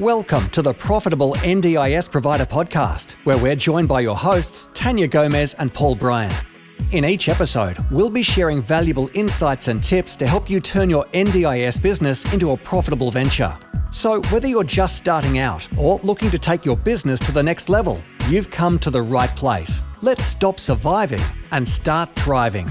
Welcome to the Profitable NDIS Provider podcast, where we're joined by your hosts, Tania Gomez and Paul Bryan. In each episode, we'll be sharing valuable insights and tips to help you turn your NDIS business into a profitable venture. So whether you're just starting out or looking to take your business to the next level, you've come to the right place. Let's stop surviving and start thriving.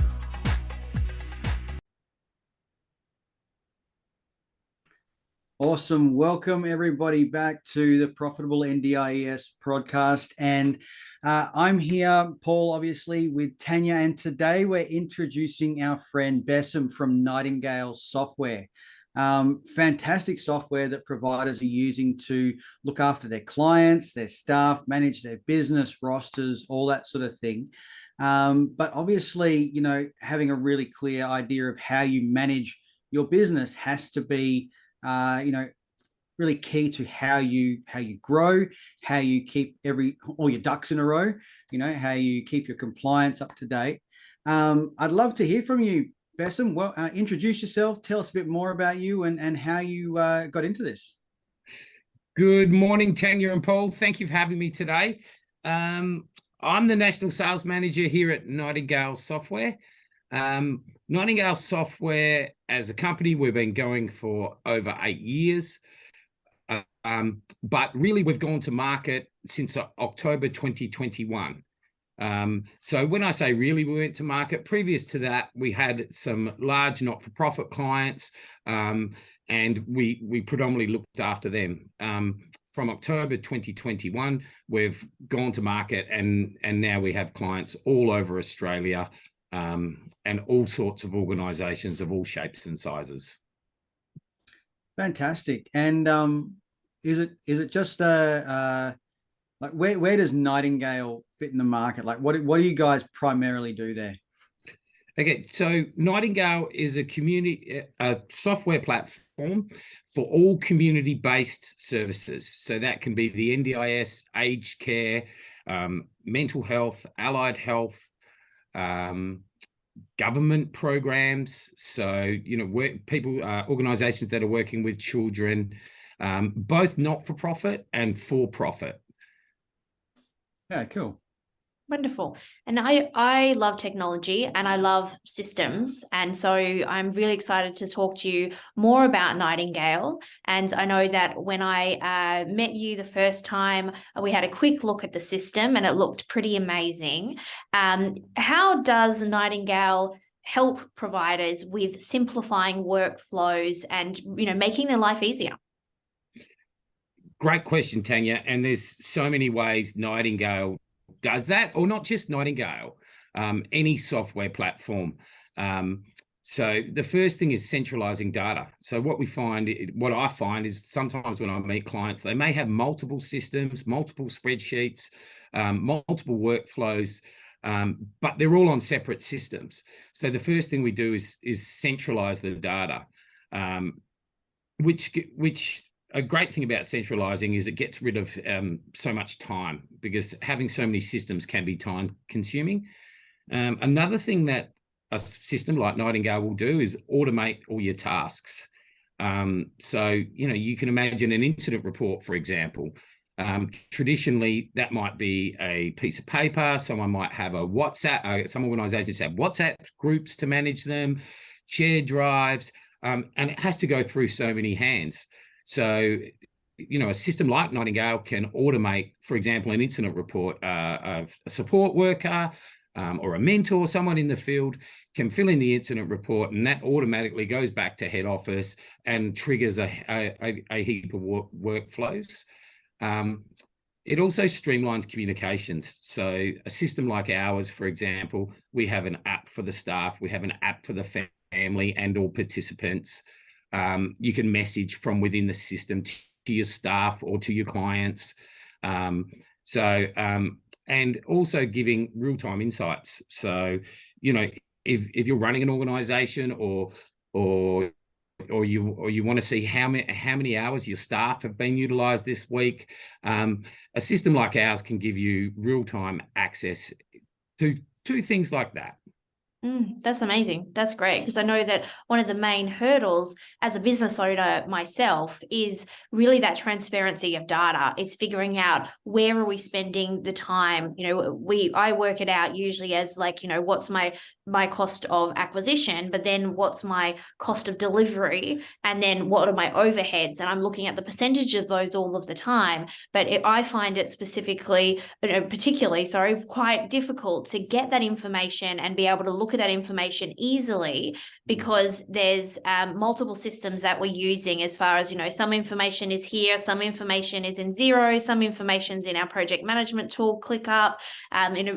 Awesome. Welcome everybody back to the Profitable NDIS podcast. And I'm here, Paul, obviously, with Tania. And today we're introducing our friend Besim from Nightingale software. Fantastic software that providers are using to look after their clients, their staff, manage their business, rosters, all that sort of thing. But obviously, having a really clear idea of how you manage your business has to be really key to how you grow, how you keep all your ducks in a row, how you keep your compliance up to date. I'd love to hear from you, Besim. Well, introduce yourself, tell us a bit more about you and how you got into this. Good morning, Tania and Paul. Thank you for having me today. I'm the National Sales Manager here at Nightingale Software. Nightingale Software, as a company, we've been going for over 8 years, but really we've gone to market since October 2021. So when I say really we went to market, previous to that, we had some large not-for-profit clients, and we predominantly looked after them. From October 2021, we've gone to market and now we have clients all over Australia, and all sorts of organisations of all shapes and sizes. Fantastic. And is it just like where does Nightingale fit in the market? Like what do you guys primarily do there? Okay, so Nightingale is a software platform for all community-based services. So that can be the NDIS, aged care, mental health, allied health, government programs. So, organizations that are working with children, both not-for-profit and for-profit. Yeah, cool. Wonderful. And I love technology and I love systems. And so I'm really excited to talk to you more about Nightingale. And I know that when I met you the first time, we had a quick look at the system and it looked pretty amazing. How does Nightingale help providers with simplifying workflows and, making their life easier? Great question, Tania. And there's so many ways Nightingale does that, or not just Nightingale, any software platform. So the first thing is centralizing data. So what I find is sometimes when I meet clients, they may have multiple systems, multiple spreadsheets, multiple workflows, but they're all on separate systems. So the first thing we do is centralize the data, which a great thing about centralizing is it gets rid of so much time, because having so many systems can be time consuming. Another thing that a system like Nightingale will do is automate all your tasks. So, you can imagine an incident report, for example. Traditionally, that might be a piece of paper. Someone might have a WhatsApp. Some organizations have WhatsApp groups to manage them, shared drives, and it has to go through so many hands. So, a system like Nightingale can automate, for example, an incident report. A support worker or a mentor, someone in the field can fill in the incident report, and that automatically goes back to head office and triggers a heap of workflows. It also streamlines communications. So a system like ours, for example, we have an app for the staff, we have an app for the family and all participants. You can message from within the system to your staff or to your clients. And also giving real-time insights. So, if you're running an organization or you want to see how many hours your staff have been utilized this week, a system like ours can give you real-time access to things like that. That's amazing. That's great, because I know that one of the main hurdles as a business owner myself is really that transparency of data. It's figuring out, where are we spending the time? I work it out usually as like, what's my cost of acquisition, but then what's my cost of delivery, and then what are my overheads? And I'm looking at the percentage of those all of the time. But I find it particularly, quite difficult to get that information and be able to look at that information easily, because there's multiple systems that we're using, as far as, some information is here, some information is in Xero, some information's in our project management tool, ClickUp,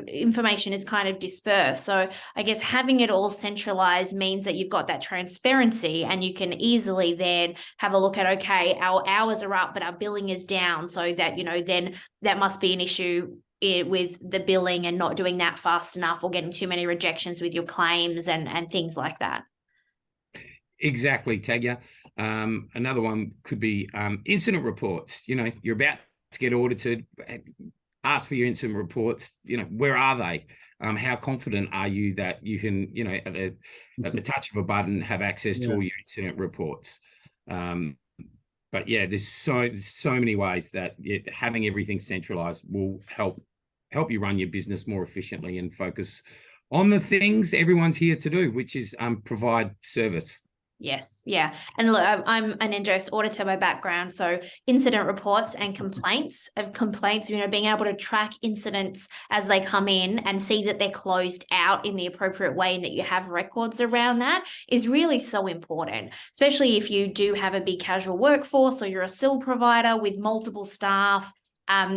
information is kind of dispersed. So I guess having it all centralized means that you've got that transparency, and you can easily then have a look at, okay, our hours are up, but our billing is down. So that, then that must be an issue with the billing and not doing that fast enough, or getting too many rejections with your claims and things like that. Exactly, Tania. Another one could be incident reports. You're about to get audited, ask for your incident reports. Where are they? How confident are you that you can, at the touch of a button, have access to all your incident reports? But yeah, there's so many ways that having everything centralized will help you run your business more efficiently and focus on the things everyone's here to do, which is provide service. Yes. Yeah. And look, I'm an NDIS auditor by background. So incident reports and complaints, being able to track incidents as they come in and see that they're closed out in the appropriate way, and that you have records around that, is really so important, especially if you do have a big casual workforce, or you're a sole provider with multiple staff.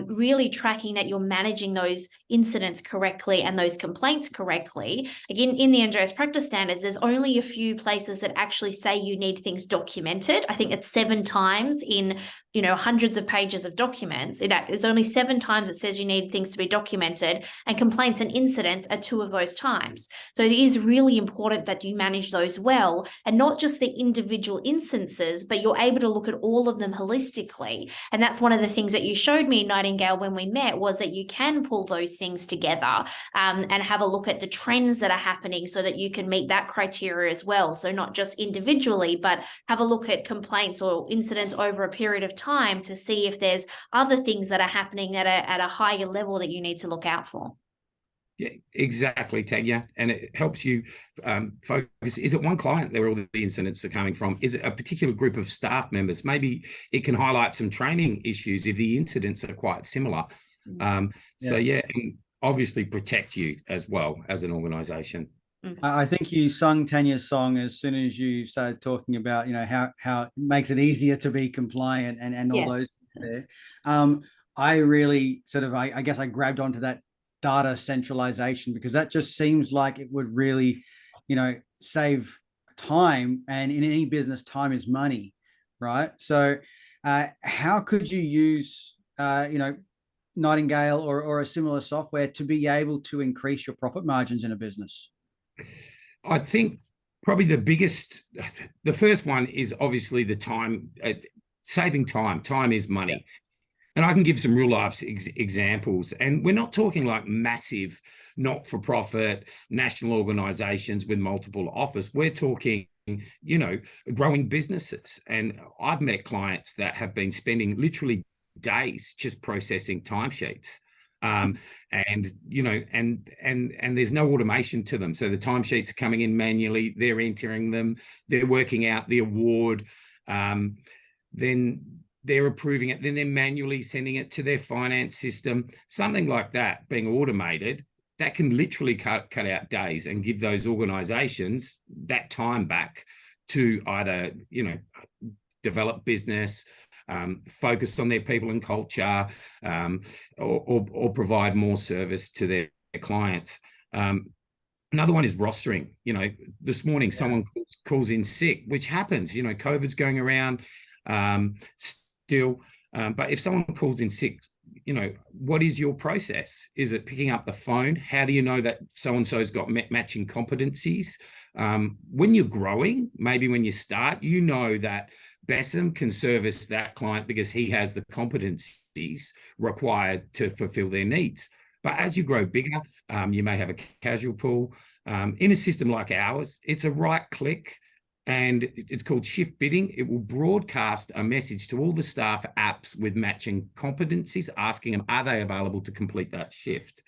Really tracking that you're managing those incidents correctly and those complaints correctly. Again, in the NDIS practice standards, there's only a few places that actually say you need things documented. I think it's 7 times in hundreds of pages of documents. There's only 7 times it says you need things to be documented, and complaints and incidents are 2 of those times. So it is really important that you manage those well, and not just the individual instances, but you're able to look at all of them holistically. And that's one of the things that you showed me, Nightingale, when we met, was that you can pull those things together and have a look at the trends that are happening, so that you can meet that criteria as well. So not just individually, but have a look at complaints or incidents over a period of time to see if there's other things that are happening that are at a higher level that you need to look out for. Yeah, exactly, Tania. And it helps you focus. Is it one client where all the incidents are coming from? Is it a particular group of staff members? Maybe it can highlight some training issues if the incidents are quite similar. So and obviously protect you as well as an organization. I think you sung Tania's song as soon as you started talking about, how it makes it easier to be compliant and all those there. I really I guess I grabbed onto that data centralization, because that just seems like it would really, save time. And in any business, time is money, right? So how could you use, Nightingale or a similar software to be able to increase your profit margins in a business? I think probably the first one is obviously the time, saving time. Time is money. And I can give some real life examples. And we're not talking like massive not-for-profit national organizations with multiple offices. We're talking, growing businesses. And I've met clients that have been spending literally days just processing timesheets. And there's no automation to them. So the timesheets are coming in manually, they're entering them, they're working out the award, then they're approving it, then they're manually sending it to their finance system. Something like that being automated, that can literally cut out days and give those organizations that time back to either, develop business, focus on their people and culture, or provide more service to their clients. Another one is rostering. This morning someone calls in sick, which happens. COVID's going around still. But if someone calls in sick, what is your process? Is it picking up the phone? How do you know that so-and-so's got matching competencies? When you're growing, maybe when you start, that Besim can service that client because he has the competencies required to fulfill their needs. But as you grow bigger, you may have a casual pool. In a system like ours, it's a right click, and it's called shift bidding. It will broadcast a message to all the staff apps with matching competencies, asking them, are they available to complete that shift?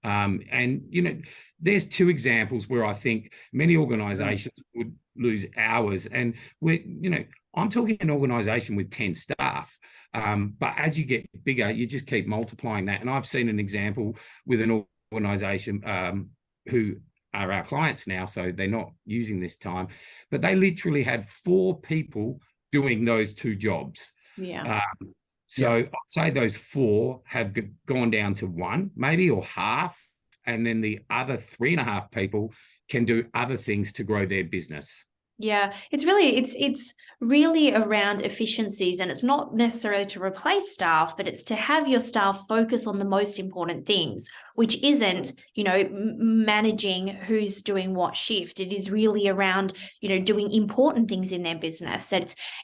And, you know, there's two examples where I think many organizations would lose hours. And we're, you know, I'm talking an organization with 10 staff. But as you get bigger, you just keep multiplying that. And I've seen an example with an organization who are our clients now, so they're not using this time, but they literally had 4 people doing those 2 jobs. Yeah. So I'd say those 4 have gone down to 1, maybe, or half, and then the other 3.5 people can do other things to grow their business. Yeah, it's really around efficiencies, and it's not necessarily to replace staff, but it's to have your staff focus on the most important things, which isn't, you know, managing who's doing what shift. It is really around, you know, doing important things in their business.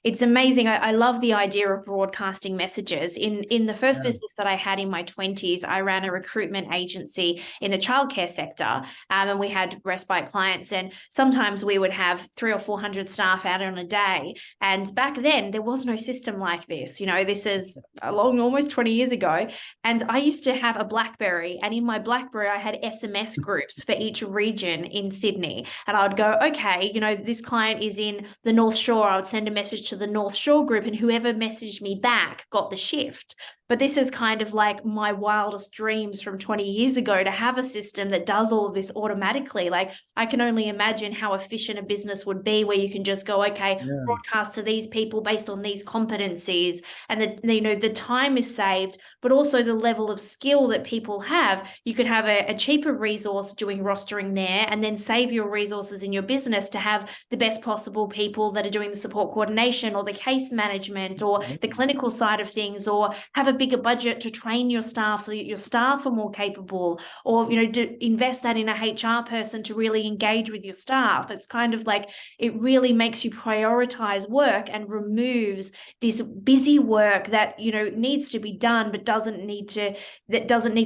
It's amazing. I love the idea of broadcasting messages. In the first business that I had in my 20s, I ran a recruitment agency in the childcare sector, and we had respite clients, and sometimes we would have 300 or 400 staff out on a day. And back then there was no system like this. You know, this is almost 20 years ago. And I used to have a BlackBerry, and in my BlackBerry, I had SMS groups for each region in Sydney. And I would go, okay, you know, this client is in the North Shore. I would send a message to the North Shore group, and whoever messaged me back got the shift. But this is kind of like my wildest dreams from 20 years ago, to have a system that does all of this automatically. Like, I can only imagine how efficient a business would be, where you can just go, okay, broadcast to these people based on these competencies, and the time is saved, but also the level of skill that people have. You could have a cheaper resource doing rostering there, and then save your resources in your business to have the best possible people that are doing the support coordination or the case management or the clinical side of things, or have a bigger budget to train your staff so that your staff are more capable, or, you know, invest that in a HR person to really engage with your staff. It's kind of like, it really makes you prioritize work and removes this busy work that, you know, needs to be done, but doesn't need to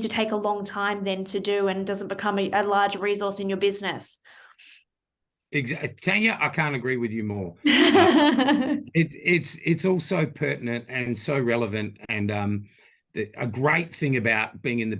take a long time then to do, and doesn't become a large resource in your business. Exactly, Tanya, I can't agree with you more. It's also pertinent and so relevant, and a great thing about being in the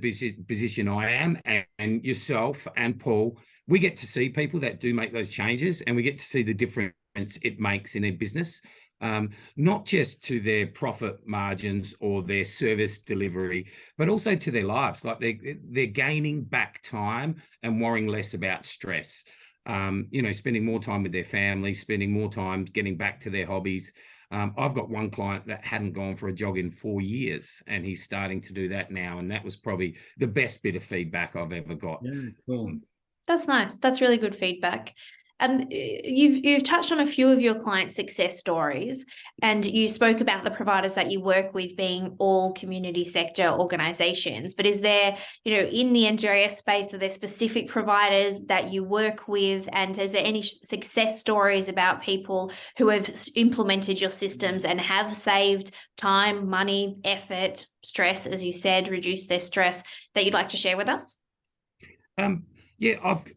position I am, and yourself and Paul, we get to see people that do make those changes, and we get to see the difference it makes in their business, not just to their profit margins or their service delivery, but also to their lives. Like, they're gaining back time and worrying less about stress. You know, spending more time with their family, spending more time getting back to their hobbies. I've got one client that hadn't gone for a jog in 4 years, and he's starting to do that now. And that was probably the best bit of feedback I've ever got. Yeah, cool. That's nice. That's really good feedback. You've touched on a few of your client success stories, and you spoke about the providers that you work with being all community sector organizations. But is there, you know, in the NDIS space, are there specific providers that you work with? And is there any success stories about people who have implemented your systems and have saved time, money, effort, stress, as you said, reduced their stress, that you'd like to share with us? Yeah,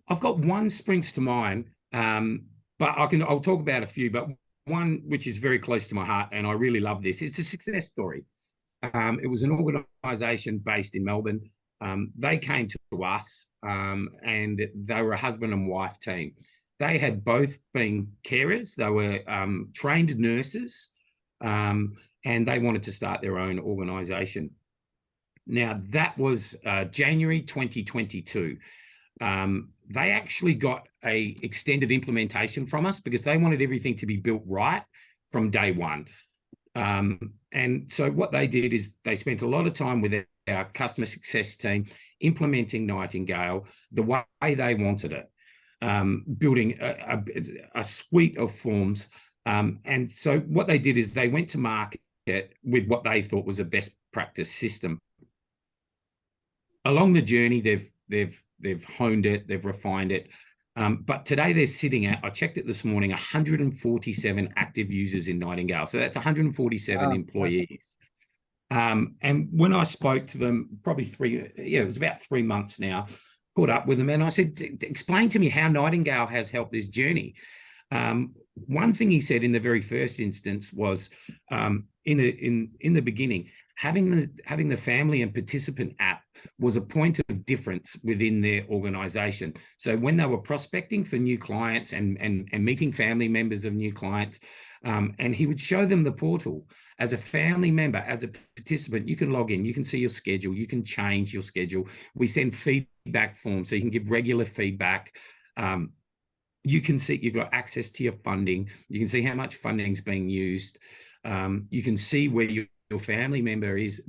I've got one springs to mind. But I'll talk about a few, but one which is very close to my heart, and I really love this. It's a success story. It was an organisation based in Melbourne. They came to us, and they were a husband and wife team. They had both been carers. They were trained nurses, and they wanted to start their own organisation. Now, that was January 2022. They actually got a extended implementation from us because they wanted everything to be built right from day one. And so what they did is they spent a lot of time with our customer success team implementing Nightingale the way they wanted it, building a suite of forms. And so what they did is they went to market with what they thought was a best practice system. Along the journey, they've honed it, they've refined it. But today they're sitting at, I checked it this morning, 147 active users in Nightingale. So that's 147 employees. And when I spoke to them, it was about 3 months now, caught up with them, and I said, explain to me how Nightingale has helped this journey. One thing he said in the very first instance was, in the beginning, having the family and participant app was a point of difference within their organization. So when they were prospecting for new clients and meeting family members of new clients, and he would show them the portal. As a family member, as a participant, you can log in, you can see your schedule, you can change your schedule. We send feedback forms so you can give regular feedback. You can see you've got access to your funding. You can see how much funding is being used. You can see where your family member is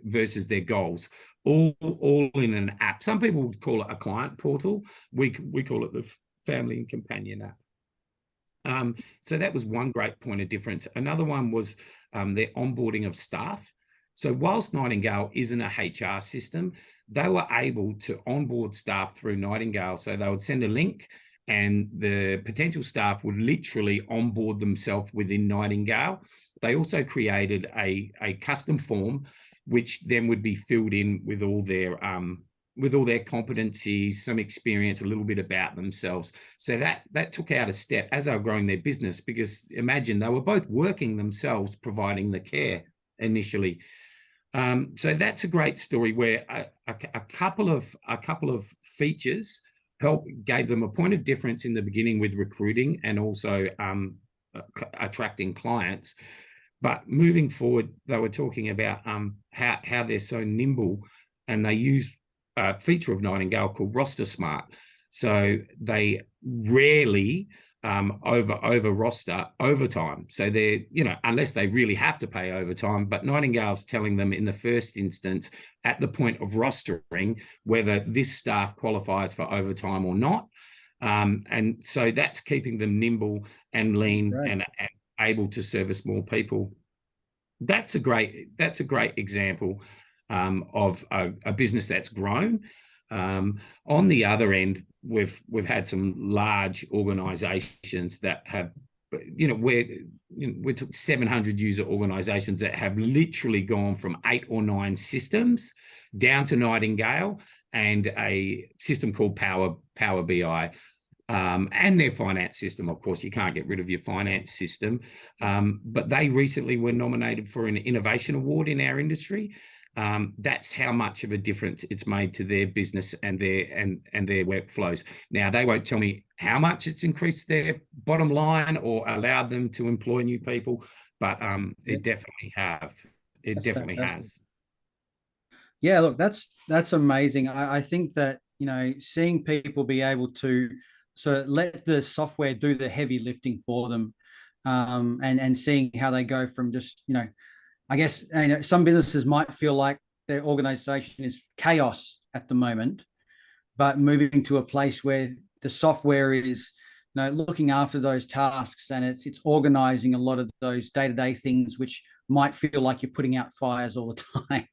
versus their goals, all in an app. Some people would call it a client portal. We call it the family and companion app. So that was one great point of difference. Another one was their onboarding of staff. So whilst Nightingale isn't a HR system, they were able to onboard staff through Nightingale. So they would send a link and the potential staff would literally onboard themselves within Nightingale. They also created a custom form, which then would be filled in with all their competencies, some experience, a little bit about themselves. So that took out a step as they were growing their business, because imagine they were both working themselves, providing the care initially. So that's a great story where a couple of features gave them a point of difference in the beginning with recruiting and also attracting clients. But moving forward, they were talking about how they're so nimble, and they use a feature of Nightingale called Roster Smart. So they rarely over roster overtime. So they're, unless they really have to pay overtime, but Nightingale's telling them in the first instance at the point of rostering whether this staff qualifies for overtime or not. And so that's keeping them nimble and lean, right, and able to service more people. That's a great example of a business that's grown. On the other end, we've had some large organizations that have, we took 700 user organizations that have literally gone from 8 or 9 systems down to Nightingale and a system called Power BI. And their finance system. Of course, you can't get rid of your finance system. But they recently were nominated for an innovation award in our industry. That's how much of a difference it's made to their business and their workflows. Now, they won't tell me how much it's increased their bottom line or allowed them to employ new people, but it definitely have. It definitely has. Yeah, look, that's amazing. I think that, seeing people be able to let the software do the heavy lifting for them, and seeing how they go from just, I guess, some businesses might feel like their organization is chaos at the moment, but moving to a place where the software is, looking after those tasks, and it's organizing a lot of those day-to-day things, which might feel like you're putting out fires all the time.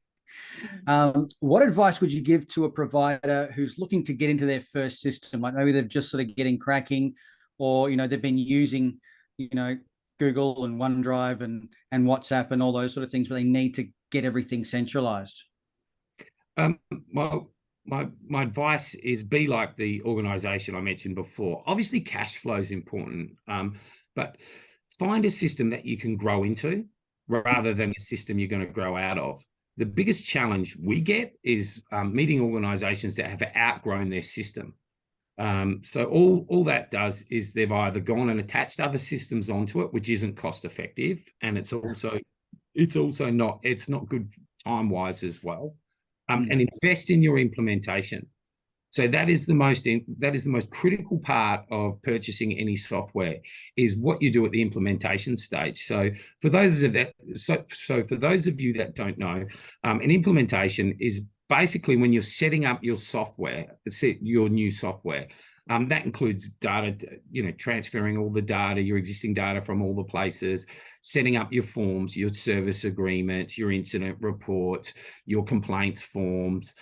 What advice would you give to a provider who's looking to get into their first system? Like maybe they're just sort of getting cracking, or, they've been using, Google and OneDrive and WhatsApp and all those sort of things, but they need to get everything centralized? Well, my advice is be like the organization I mentioned before. Obviously, cash flow is important, but find a system that you can grow into rather than a system you're going to grow out of. The biggest challenge we get is meeting organizations that have outgrown their system. So all that does is they've either gone and attached other systems onto it, which isn't cost effective, and it's not good time wise as well. And invest in your implementation. So that is the most critical part of purchasing any software, is what you do at the implementation stage. So for those of you that don't know, an implementation is basically when you're setting up your software, your new software. That includes data, transferring all the data, your existing data from all the places, setting up your forms, your service agreements, your incident reports, your complaints forms,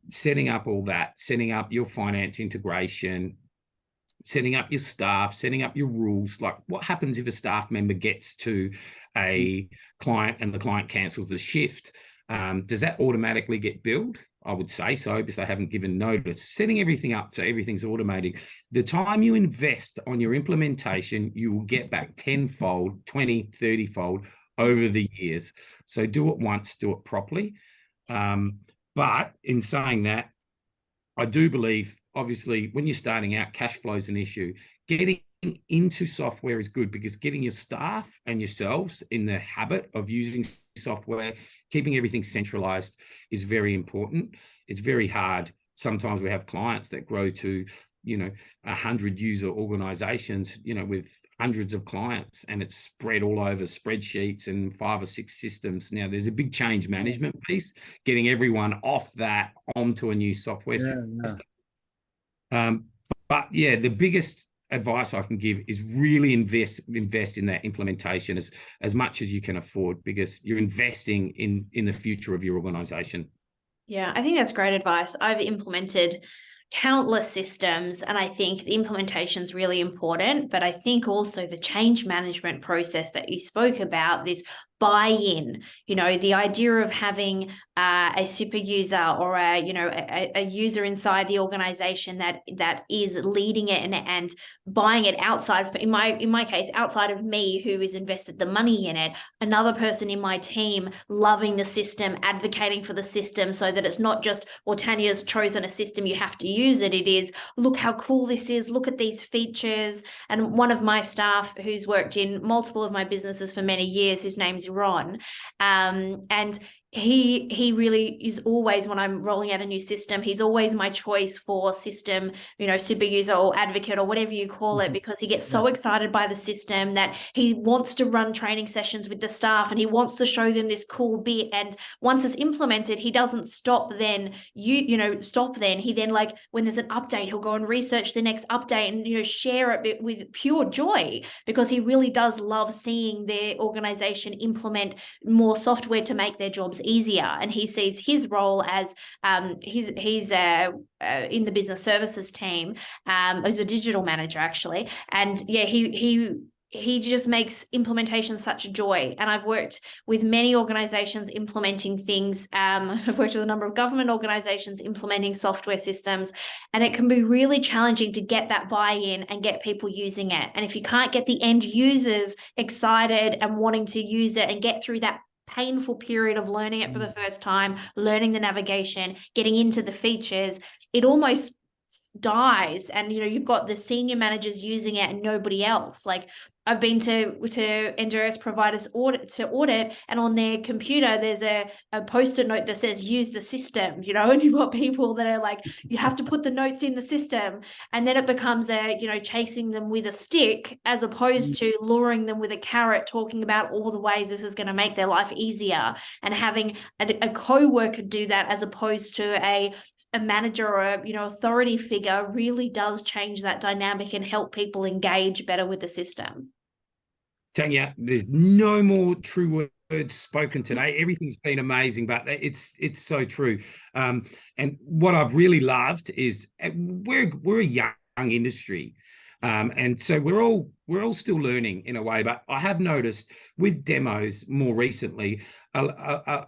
setting up all that, setting up your finance integration, setting up your staff, setting up your rules. Like, what happens if a staff member gets to a client and the client cancels the shift? Does that automatically get billed? I would say so, because they haven't given notice. Setting everything up so everything's automated. The time you invest on your implementation, you will get back 10-fold, 20, 30-fold over the years. So do it once, do it properly. But in saying that, I do believe, obviously, when you're starting out, cash flow is an issue. Getting into software is good, because getting your staff and yourselves in the habit of using software, keeping everything centralized, is very important. It's very hard. Sometimes we have clients that grow to, 100 user organizations, with hundreds of clients, and it's spread all over spreadsheets and 5 or 6 systems. Now, there's a big change management piece, getting everyone off that onto a new software system. But yeah, the biggest advice I can give is really invest in that implementation as much as you can afford, because you're investing in the future of your organization. Yeah, I think that's great advice. I've implemented countless systems, and I think the implementation is really important, but I think also the change management process that you spoke about, this buy-in, the idea of having a super user or a user inside the organization that is leading it and buying it outside, in my case, outside of me, who has invested the money in it, another person in my team loving the system, advocating for the system, so that it's not just, well, Tanya's chosen a system, you have to use it. It is, look how cool this is, look at these features. And one of my staff, who's worked in multiple of my businesses for many years, his name's Ron, and he really is always, when I'm rolling out a new system, he's always my choice for system, super user or advocate or whatever you call it, because he gets so excited by the system that he wants to run training sessions with the staff, and he wants to show them this cool bit. And once it's implemented, he doesn't stop then. He then, like, when there's an update, he'll go and research the next update and, share it with pure joy, because he really does love seeing their organization implement more software to make their jobs easier. And he sees his role as he's in the business services team, as a digital manager, actually. And yeah, he just makes implementation such a joy. And I've worked with many organizations implementing things. I've worked with a number of government organizations implementing software systems, and it can be really challenging to get that buy-in and get people using it. And if you can't get the end users excited and wanting to use it and get through that painful period of learning it for the first time, learning the navigation, getting into the features, it almost dies. And you've got the senior managers using it and nobody else. Like, I've been to NDIS providers audit, and on their computer there's a post-it note that says use the system, and you've got people that are like, you have to put the notes in the system, and then it becomes chasing them with a stick, as opposed to luring them with a carrot, talking about all the ways this is going to make their life easier, and having a co-worker do that, as opposed to a manager or a authority figure, really does change that dynamic and help people engage better with the system. Tanya, there's no more true words spoken today. Everything's been amazing, but it's so true. And what I've really loved is we're a young industry, and so we're all still learning in a way. But I have noticed with demos more recently, a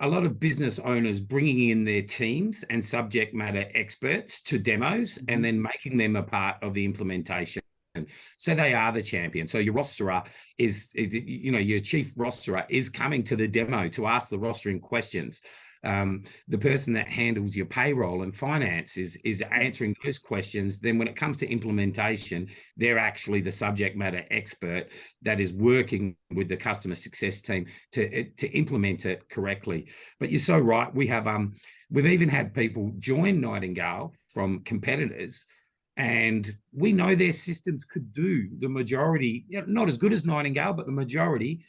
lot of business owners bringing in their teams and subject matter experts to demos, and then making them a part of the implementation. So they are the champion. So your rosterer is your chief rosterer is coming to the demo to ask the rostering questions. The person that handles your payroll and finance is answering those questions. Then when it comes to implementation, they're actually the subject matter expert that is working with the customer success team to implement it correctly. But you're so right. We've even had people join Nightingale from competitors, and we know their systems could do the majority, not as good as Nightingale, but the majority,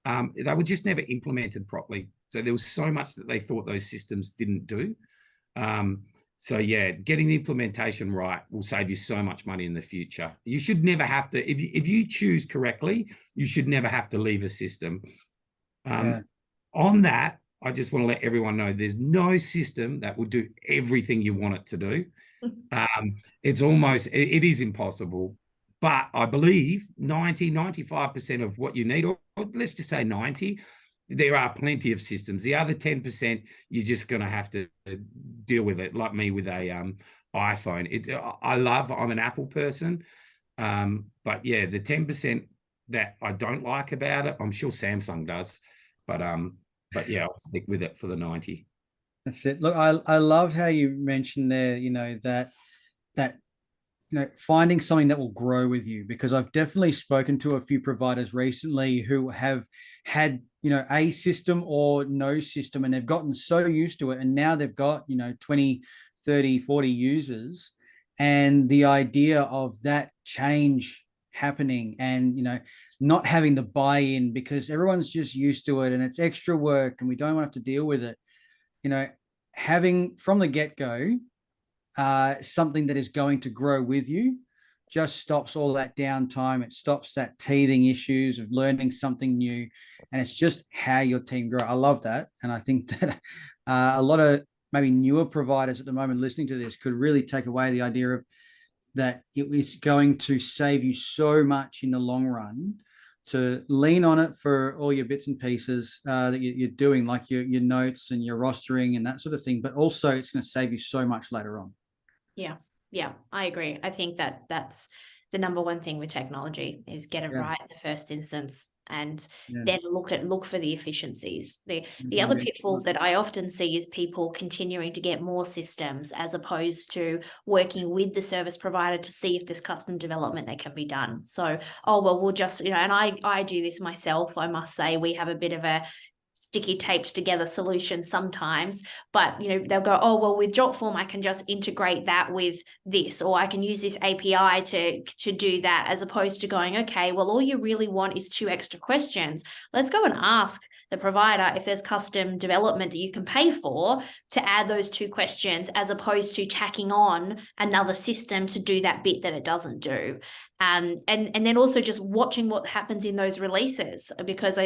they were just never implemented properly. So there was so much that they thought those systems didn't do. So yeah, getting the implementation right will save you so much money in the future. You should never have to, if you choose correctly, you should never have to leave a system. On that, I just want to let everyone know there's no system that will do everything you want it to do. It is impossible. But I believe 95% of what you need, or let's just say 90, there are plenty of systems. The other 10%, you're just going to have to deal with it, like me with a iPhone. I'm an Apple person, but yeah, the 10% that I don't like about it, I'm sure Samsung does, but yeah, I'll stick with it for the 90. That's it. Look, I loved how you mentioned there, that finding something that will grow with you, because I've definitely spoken to a few providers recently who have had, a system or no system, and they've gotten so used to it. And now they've got, 20, 30, 40 users, and the idea of that change happening and, not having the buy-in because everyone's just used to it and it's extra work and we don't want to have to deal with it. Having from the get-go, something that is going to grow with you just stops all that downtime. It stops that teething issues of learning something new, and it's just how your team grow. I love that, and I think that a lot of maybe newer providers at the moment listening to this could really take away the idea of that it is going to save you so much in the long run to lean on it for all your bits and pieces that you're doing, like your notes and your rostering and that sort of thing, but also it's going to save you so much later on. Yeah, I agree. I think that that's the number one thing with technology is get it right in the first instance, and then look for the efficiencies. The other pitfall that I often see is people continuing to get more systems as opposed to working with the service provider to see if there's custom development that can be done. So, we'll just, and I do this myself. I must say we have a bit of a sticky taped together solution sometimes, but they'll go, with Jotform I can just integrate that with this, or I can use this API to do that, as opposed to going, okay, well, all you really want is 2 extra questions. Let's go and ask the provider if there's custom development that you can pay for to add those 2 questions, as opposed to tacking on another system to do that bit that it doesn't do. And then also just watching what happens in those releases, because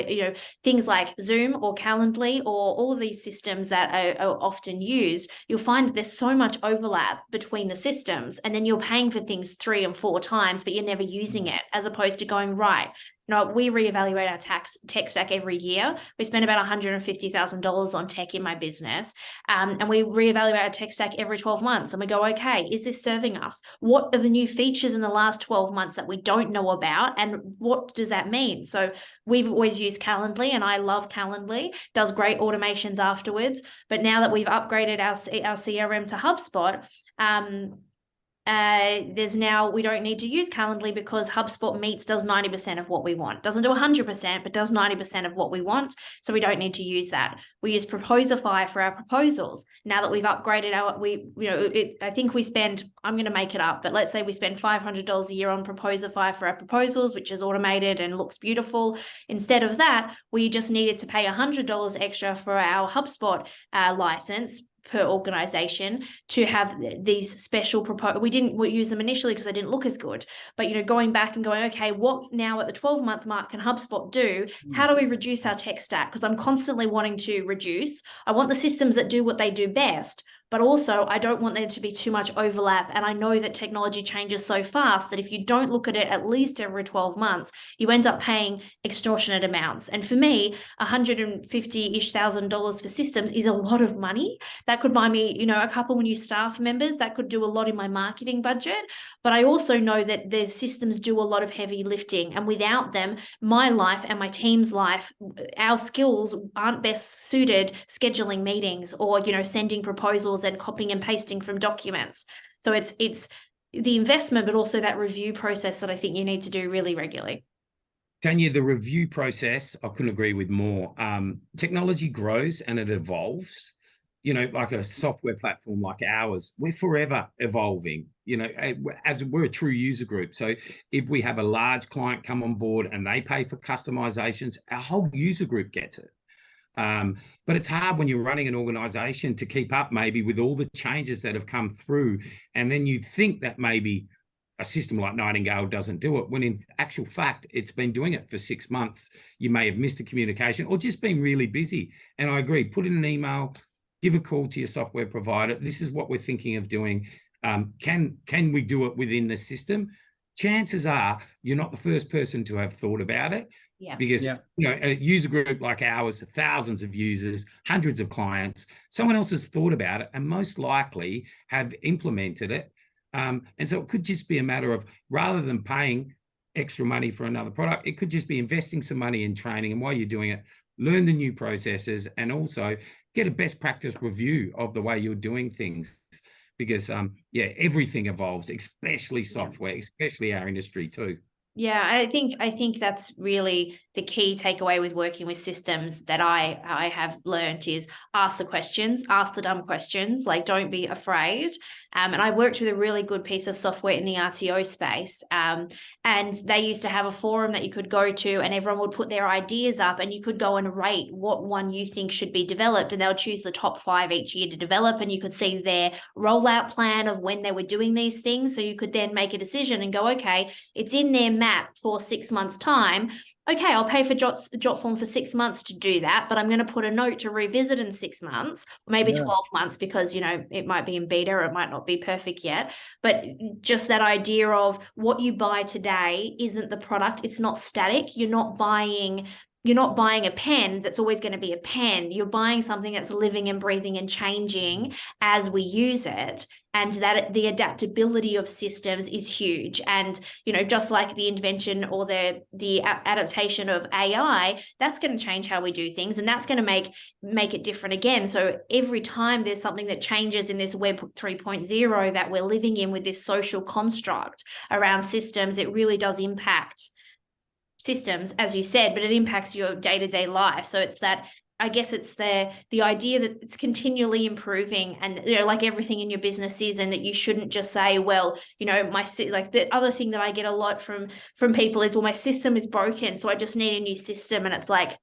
things like Zoom or Calendly or all of these systems that are often used, you'll find that there's so much overlap between the systems, and then you're paying for things 3 and 4 times, but you're never using it, as opposed to going, right, we reevaluate our tech stack every year. We spend about $150,000 on tech in my business. And we reevaluate our tech stack every 12 months. And we go, okay, is this serving us? What are the new features in the last 12 months that we don't know about? And what does that mean? So we've always used Calendly, and I love Calendly. Does great automations afterwards. But now that we've upgraded our CRM to HubSpot, we don't need to use Calendly because HubSpot does 90% of what we want. Doesn't do 100%, but does 90% of what we want. So we don't need to use that. We use Proposify for our proposals. Now that we've upgraded I think we spend, I'm going to make it up, but let's say we spend $500 a year on Proposify for our proposals, which is automated and looks beautiful. Instead of that, we just needed to pay $100 extra for our HubSpot license per organization to have these special we didn't use them initially because they didn't look as good, but going back and going, okay, what now at the 12-month mark can HubSpot do? How do we reduce our tech stack? Because I'm constantly wanting to reduce. I want the systems that do what they do best, but also I don't want there to be too much overlap. And I know that technology changes so fast that if you don't look at it at least every 12 months, you end up paying extortionate amounts. And for me, $150,000 for systems is a lot of money. That could buy me, a couple of new staff members. That could do a lot in my marketing budget. But I also know that the systems do a lot of heavy lifting. And without them, my life and my team's life, our skills aren't best suited scheduling meetings or, sending proposals and copying and pasting from documents. So it's the investment, but also that review process that I think you need to do really regularly. Tania, the review process, I couldn't agree with more. Technology grows and it evolves. Like a software platform like ours, we're forever evolving, as we're a true user group. So if we have a large client come on board and they pay for customizations, our whole user group gets it. But it's hard when you're running an organization to keep up maybe with all the changes that have come through. And then you think that maybe a system like Nightingale doesn't do it, when in actual fact, it's been doing it for 6 months. You may have missed a communication or just been really busy. And I agree, put in an email, give a call to your software provider. This is what we're thinking of doing. Can we do it within the system? chances are you're not the first person to have thought about it. Yeah. Because you know, a user group like ours, thousands of users, hundreds of clients, someone else has thought about it and most likely have implemented it. And so it could just be a matter of, rather than paying extra money for another product, it could just be investing some money in training, and while you're doing it, learn the new processes and also get a best practice review of the way you're doing things. Because everything evolves, especially software, especially our industry too. Yeah, I think that's really the key takeaway with working with systems that I have learned is ask the questions, ask the dumb questions, like don't be afraid. And I worked with a really good piece of software in the RTO space. And they used to have a forum that you could go to and everyone would put their ideas up and you could go and rate what one you think should be developed, and they'll choose the top 5 each year to develop, and you could see their rollout plan of when they were doing these things. So you could then make a decision and go, okay, it's in their map for 6 months' time. Okay, I'll pay for Jotform for 6 months to do that, but I'm going to put a note to revisit in 6 months, or maybe 12 months, because, you know, it might be in beta or it might not be perfect yet. But just that idea of what you buy today isn't the product. It's not static. You're not buying a pen that's always going to be a pen. You're buying something that's living and breathing and changing as we use it. And that the adaptability of systems is huge. And, you know, just like the invention or the adaptation of AI, that's going to change how we do things. And that's going to make it different again. So every time there's something that changes in this Web 3.0 that we're living in with this social construct around systems, it really does impact systems, as you said, but it impacts your day-to-day life. So it's that, I guess it's the idea that it's continually improving, and, you know, like everything in your business is, and that you shouldn't just say, well, you know, like the other thing that I get a lot from people is, well, my system is broken, so I just need a new system. And it's like,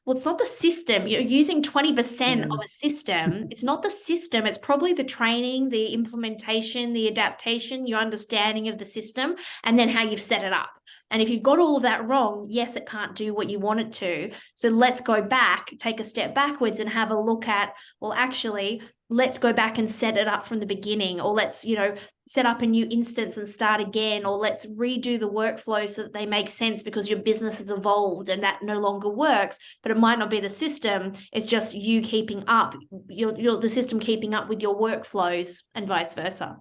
well, it's not the system. You're using 20% of a system. It's not the system. It's probably the training, the implementation, the adaptation, your understanding of the system, and then how you've set it up. And if you've got all of that wrong, yes, it can't do what you want it to. So let's go back, take a step backwards and have a look at, well, actually, let's go back and set it up from the beginning, or let's, you know, set up a new instance and start again, or let's redo the workflow so that they make sense because your business has evolved and that no longer works. But it might not be the system. It's just you keeping up, the system keeping up with your workflows, and vice versa.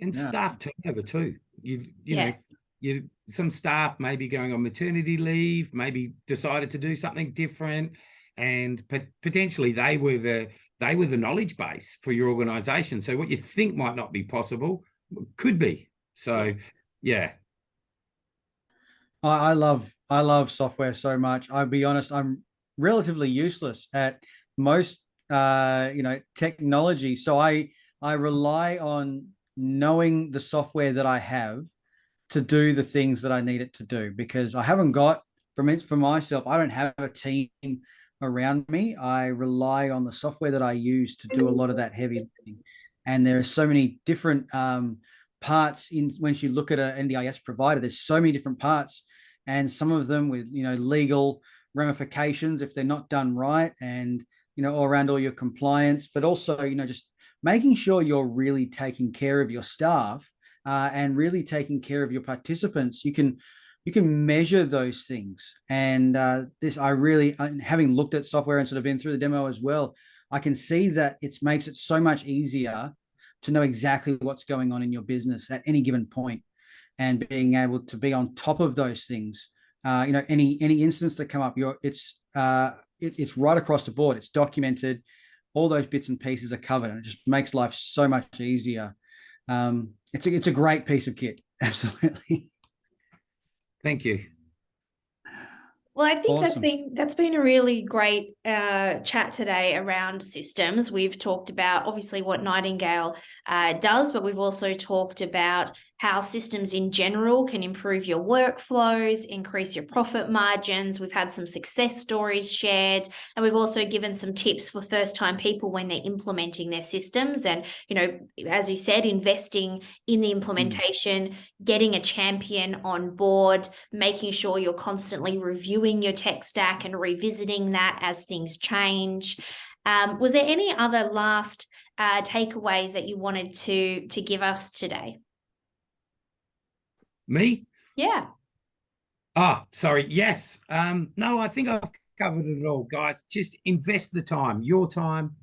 And staff turnover too. You know, some staff may be going on maternity leave, maybe decided to do something different, and potentially they were the knowledge base for your organization. So what you think might not be possible could be. So I love software so much. I'll be honest, I'm relatively useless at most technology. So I rely on knowing the software that I have to do the things that I need it to do, because I haven't got, for myself, I don't have a team around me. I rely on the software that I use to do a lot of that heavy lifting. And there are so many different parts in, once you look at an NDIS provider, there's so many different parts, and some of them with, you know, legal ramifications if they're not done right, and, you know, all around all your compliance, but also, you know, just making sure you're really taking care of your staff and really taking care of your participants. You can measure those things. And having looked at software and sort of been through the demo as well, I can see that it makes it so much easier to know exactly what's going on in your business at any given point, and being able to be on top of those things. You know, any instance that come up, it's right across the board. It's documented. All those bits and pieces are covered, and it just makes life so much easier. It's a great piece of kit. Absolutely. Thank you. Well, I think Awesome. that's been a really great chat today around systems. We've talked about obviously what Nightingale does, but we've also talked about how systems in general can improve your workflows, increase your profit margins. We've had some success stories shared, and we've also given some tips for first-time people when they're implementing their systems. And, you know, as you said, investing in the implementation, getting a champion on board, making sure you're constantly reviewing your tech stack and revisiting that as things change. Was there any other last takeaways that you wanted to give us today? Me? Yeah. Sorry. Yes. No, I think I've covered it all, guys. Just invest the time, your time.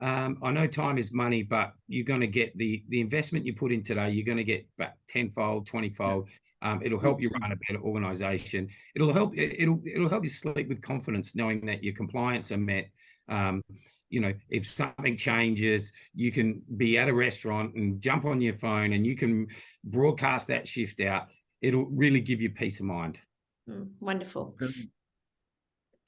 I know time is money, but you're going to get the investment you put in today, you're going to get back 10-fold, 20-fold. It'll help you run a better organization. It'll help you sleep with confidence, knowing that your compliance are met. If something changes, you can be at a restaurant and jump on your phone and you can broadcast that shift out. It'll really give you peace of mind. Wonderful.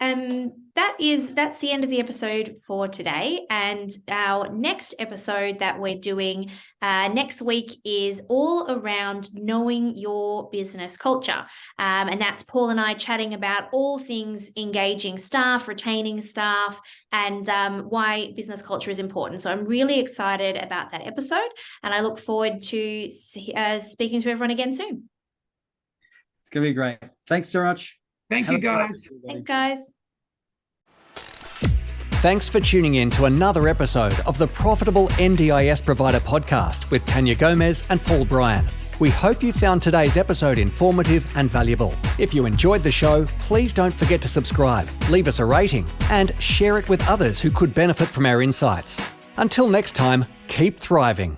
That's the end of the episode for today. And our next episode that we're doing next week is all around knowing your business culture. And that's Paul and I chatting about all things engaging staff, retaining staff, and why business culture is important. So I'm really excited about that episode, and I look forward to speaking to everyone again soon. It's going to be great. Thanks so much. Thank you, guys. Thanks, guys. Thanks for tuning in to another episode of the Profitable NDIS Provider podcast with Tania Gomez and Paul Bryan. We hope you found today's episode informative and valuable. If you enjoyed the show, please don't forget to subscribe, leave us a rating, and share it with others who could benefit from our insights. Until next time, keep thriving.